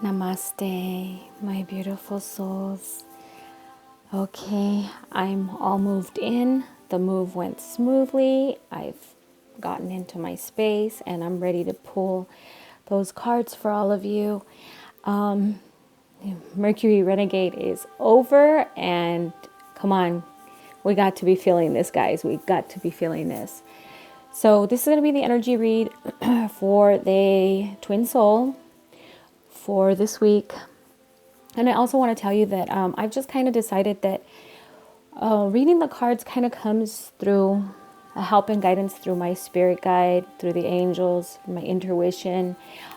Namaste, my beautiful souls. Okay, I'm all moved in. The move went smoothly. I've gotten into my space and I'm ready to pull those cards for all of you. Mercury Renegade is over, and come on, we got to be feeling this, guys. We got to be feeling this. So, this is going to be the energy read for the twin soul for this week. And I also want to tell you that I've just kind of decided that reading the cards kind of comes through a help and guidance through my spirit guide, through the angels, my intuition,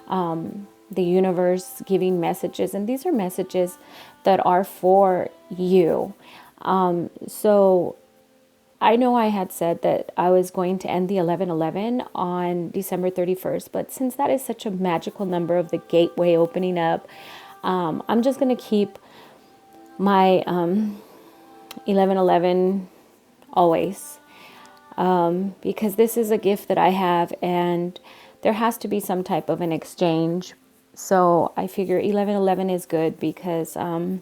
the universe giving messages. And these are messages that are for you. So I know I had said that I was going to end the 11:11 on December 31st, but since that is such a magical number of the gateway opening up, I'm just going to keep my 11:11 always, because this is a gift that I have and there has to be some type of an exchange. So I figure 11:11 is good because I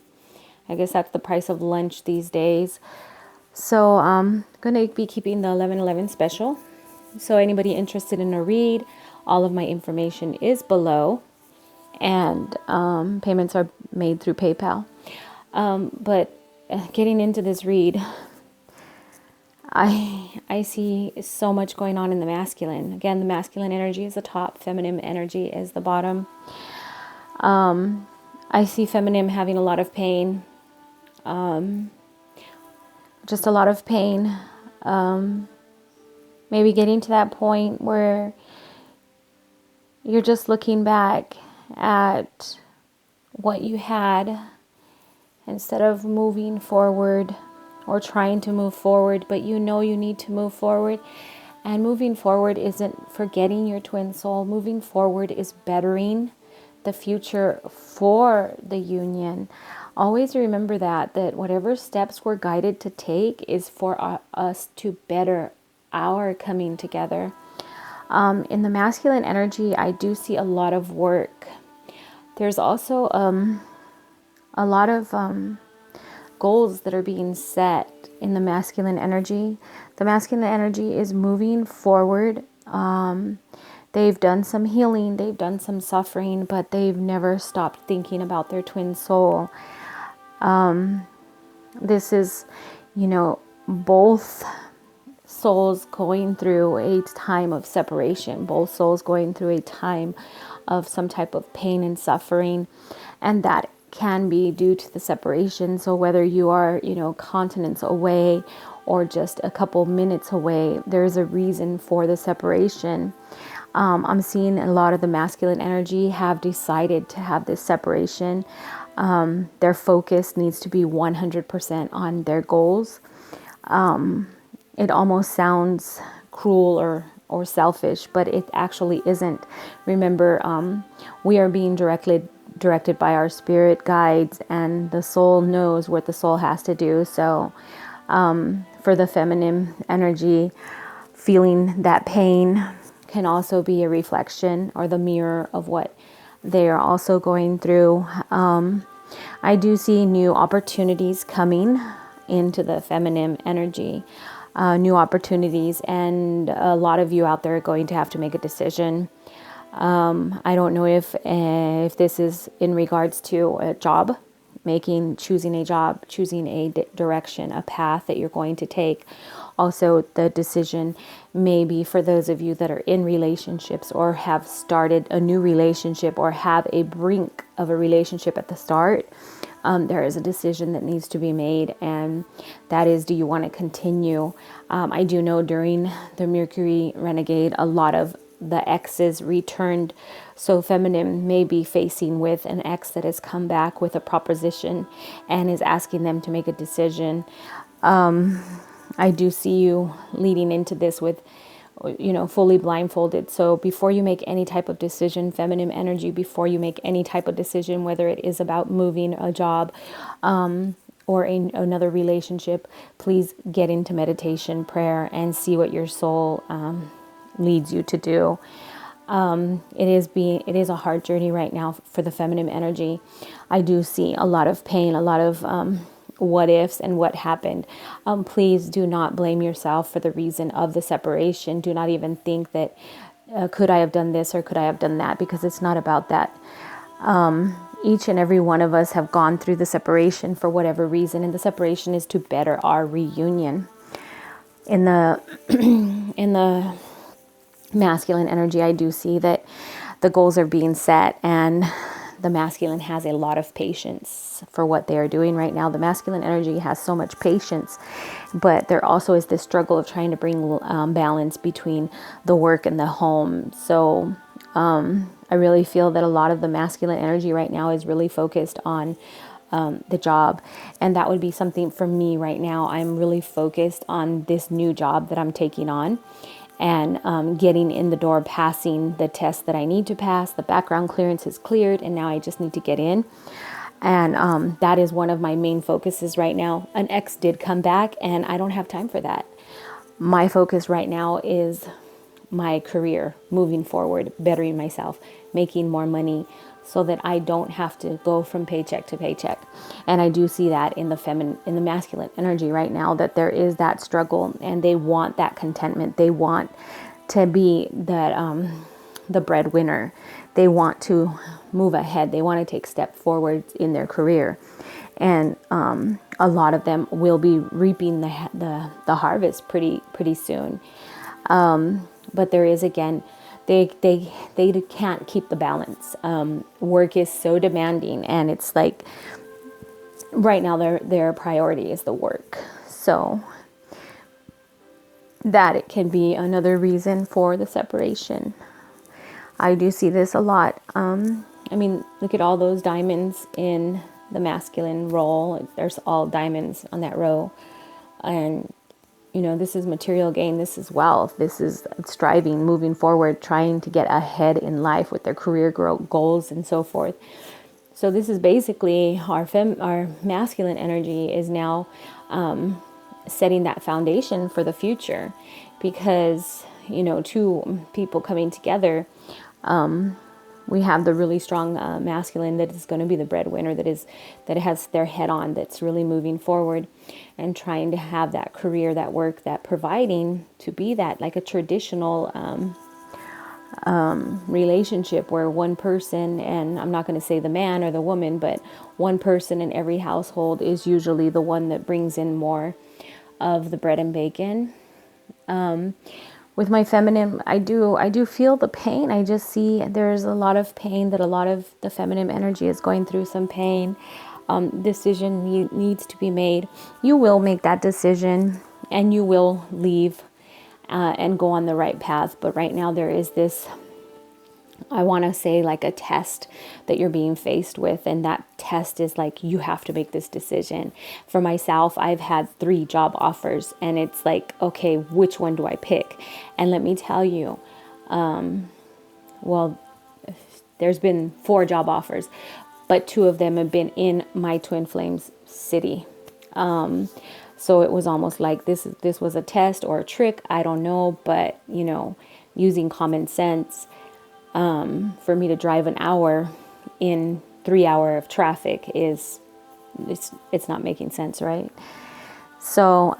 guess that's the price of lunch these days. So I'm going to be keeping the 11:11 special. So anybody interested in a read, all of my information is below, and payments are made through PayPal. But getting into this read, I see so much going on in the masculine. Again, the masculine energy is the top, feminine energy is the bottom. I see feminine having a lot of pain, just a lot of pain. Maybe getting to that point where you're just looking back at what you had instead of moving forward or trying to move forward, but you know you need to move forward. And moving forward isn't forgetting your twin soul. Moving forward is bettering the future for the union. Always remember that whatever steps we're guided to take is for us to better our coming together. In the masculine energy, I do see a lot of work. There's also a lot of goals that are being set in the masculine energy. The masculine energy is moving forward. They've done some healing, they've done some suffering, but they've never stopped thinking about their twin soul. This is, both souls going through a time of separation, both souls going through a time of some type of pain and suffering, and that can be due to the separation. So whether you are, continents away or just a couple minutes away, there's a reason for the separation. I'm seeing a lot of the masculine energy have decided to have this separation. Their focus needs to be 100% on their goals. It almost sounds cruel or selfish, but it actually isn't. Remember, we are being directed by our spirit guides, and the soul knows what the soul has to do. So for the feminine energy, feeling that pain can also be a reflection or the mirror of what they are also going through. I do see new opportunities coming into the feminine energy, new opportunities, and a lot of you out there are going to have to make a decision. I don't know if this is in regards to a job, choosing a job, choosing a direction, a path that you're going to take. Also, the decision may be for those of you that are in relationships or have started a new relationship or have a brink of a relationship at the start. There is a decision that needs to be made, and that is, do you want to continue? I do know during the Mercury Renegade, a lot of the exes returned. So feminine may be facing with an ex that has come back with a proposition and is asking them to make a decision. I do see you leading into this with, fully blindfolded. So before you make any type of decision, feminine energy, before you make any type of decision, whether it is about moving, a job, or another relationship, please get into meditation, prayer, and see what your soul leads you to do. it is a hard journey right now for the feminine energy. I do see a lot of pain, a lot of what ifs and what happened. Please do not blame yourself for the reason of the separation. Do not even think that could I have done this or could I have done that, because it's not about that. Each and every one of us have gone through the separation for whatever reason, and the separation is to better our reunion. In the in the masculine energy, I do see that the goals are being set, and the masculine has a lot of patience for what they are doing right now. The masculine energy has so much patience, but there also is this struggle of trying to bring balance between the work and the home. So I really feel that a lot of the masculine energy right now is really focused on the job. And that would be something for me right now. I'm really focused on this new job that I'm taking on, and getting in the door, passing the test that I need to pass. The background clearance is cleared, and now I just need to get in. And that is one of my main focuses right now. An ex did come back, and I don't have time for that. My focus right now is my career, moving forward, bettering myself, making more money, so that I don't have to go from paycheck to paycheck. And I do see that in the masculine energy right now, that there is that struggle, and they want that contentment. They want to be that the breadwinner. They want to move ahead. They want to take step forward in their career. And a lot of them will be reaping the harvest pretty soon. But there is, again, they can't keep the balance. Work is so demanding, and it's like right now their priority is the work. So that it can be another reason for the separation. I do see this a lot. I mean, look at all those diamonds in the masculine role. There's all diamonds on that row. And this is material gain. This is wealth. This is striving, moving forward, trying to get ahead in life with their career goals and so forth. So this is basically our masculine energy is now setting that foundation for the future, because two people coming together. We have the really strong masculine that is going to be the breadwinner, that has their head on, that's really moving forward and trying to have that career, that work, that providing, to be that like a traditional relationship where one person, and I'm not going to say the man or the woman, but one person in every household is usually the one that brings in more of the bread and bacon. With my feminine, I do feel the pain. I just see there's a lot of pain, that a lot of the feminine energy is going through some pain. Decision needs to be made. You will make that decision, and you will leave and go on the right path. But right now there is this, I want to say, like a test that you're being faced with. And that test is like, you have to make this decision. For myself, I've had 3 job offers, and it's like, okay, which one do I pick? And let me tell you, well, there's been 4 job offers, but 2 of them have been in my twin flames city. So it was almost like this was a test or a trick. I don't know, but using common sense, for me to drive an hour in 3 hour of traffic it's not making sense, right? So,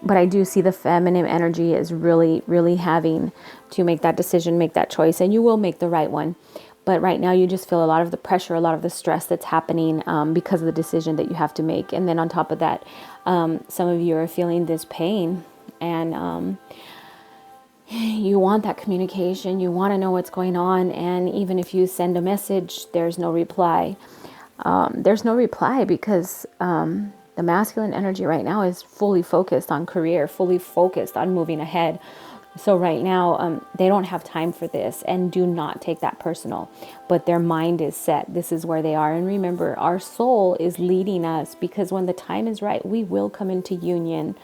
but I do see the feminine energy is really, really having to make that decision, make that choice, and you will make the right one. But right now you just feel a lot of the pressure, a lot of the stress that's happening because of the decision that you have to make. And then on top of that, some of you are feeling this pain, and you want that communication. You want to know what's going on. And even if you send a message, there's no reply. There's no reply because the masculine energy right now is fully focused on career, fully focused on moving ahead. So right now, they don't have time for this, and do not take that personal. But their mind is set. This is where they are. And remember, our soul is leading us, because when the time is right, we will come into union.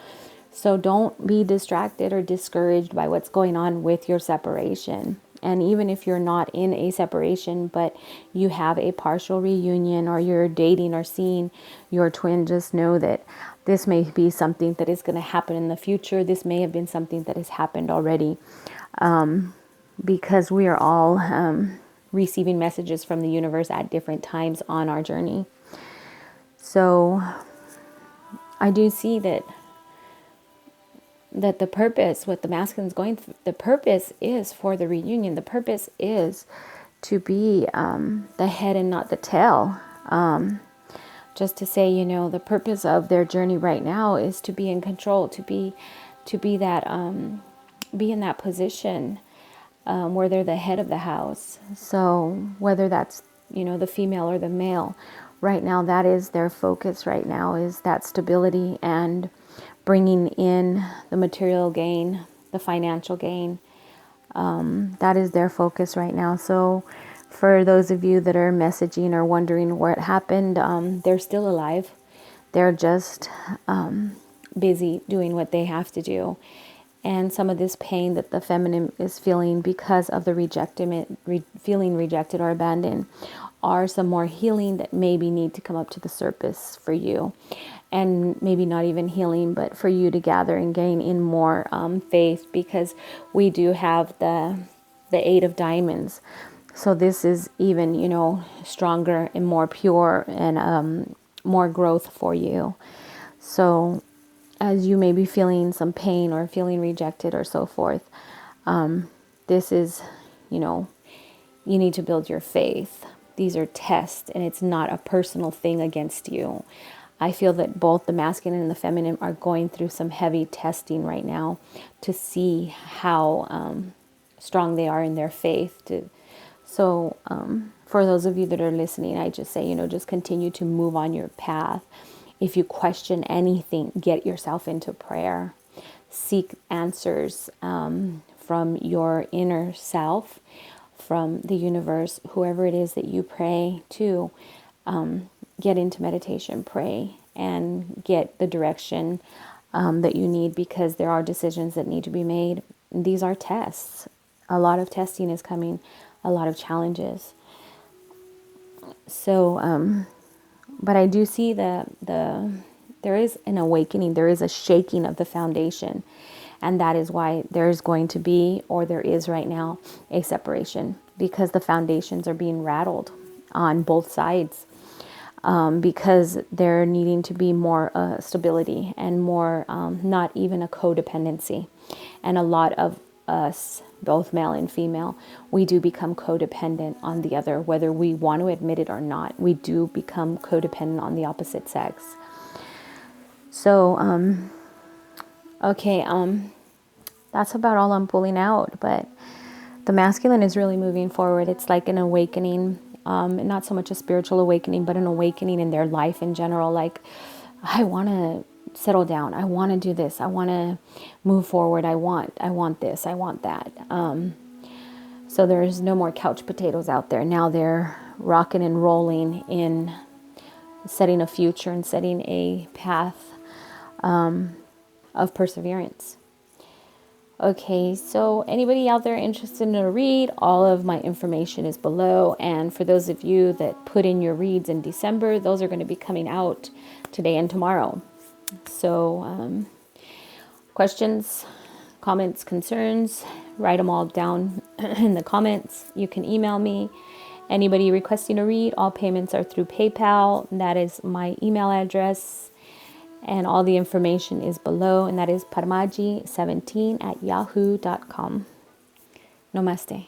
So don't be distracted or discouraged by what's going on with your separation. And even if you're not in a separation, but you have a partial reunion, or you're dating or seeing your twin, just know that this may be something that is going to happen in the future. This may have been something that has happened already. because we are all receiving messages from the universe at different times on our journey. So I do see that the purpose, what the masculine is going through, the purpose is for the reunion. The purpose is to be the head and not the tail. Just to say, the purpose of their journey right now is to be in control, to be that, be in that position where they're the head of the house. So whether that's, the female or the male, right now, that is their focus right now, is that stability and bringing in the material gain, the financial gain. That is their focus right now. So for those of you that are messaging or wondering what happened, they're still alive. They're just busy doing what they have to do. And some of this pain that the feminine is feeling because of the feeling rejected or abandoned are some more healing that maybe need to come up to the surface for you. And maybe not even healing, but for you to gather and gain in more faith, because we do have the Eight of Diamonds. So this is even, stronger and more pure and more growth for you. So as you may be feeling some pain or feeling rejected or so forth, this is, you need to build your faith. These are tests, and it's not a personal thing against you. I feel that both the masculine and the feminine are going through some heavy testing right now to see how strong they are in their faith. So for those of you that are listening, I just say, just continue to move on your path. If you question anything, get yourself into prayer. Seek answers from your inner self, from the universe, whoever it is that you pray to. Get into meditation, pray, and get the direction that you need, because there are decisions that need to be made. These are tests. A lot of testing is coming, a lot of challenges. So, but I do see there is an awakening, there is a shaking of the foundation. And that is why there's going to be, or there is right now, a separation, because the foundations are being rattled on both sides. Because there needing to be more stability and more, not even a codependency. And a lot of us, both male and female, we do become codependent on the other, whether we want to admit it or not. We do become codependent on the opposite sex. So, okay, that's about all I'm pulling out. But the masculine is really moving forward. It's like an awakening. Not so much a spiritual awakening, but an awakening in their life in general. Like, I want to settle down. I want to do this. I want to move forward. I want this. I want that. So there's no more couch potatoes out there. Now they're rocking and rolling in setting a future and setting a path of perseverance. Okay, so anybody out there interested in a read, all of my information is below. And for those of you that put in your reads in December, those are going to be coming out today and tomorrow. So questions, comments, concerns, write them all down in the comments. You can email me. Anybody requesting a read, all payments are through PayPal. That is my email address. And all the information is below, and that is parmaji17@yahoo.com. Namaste.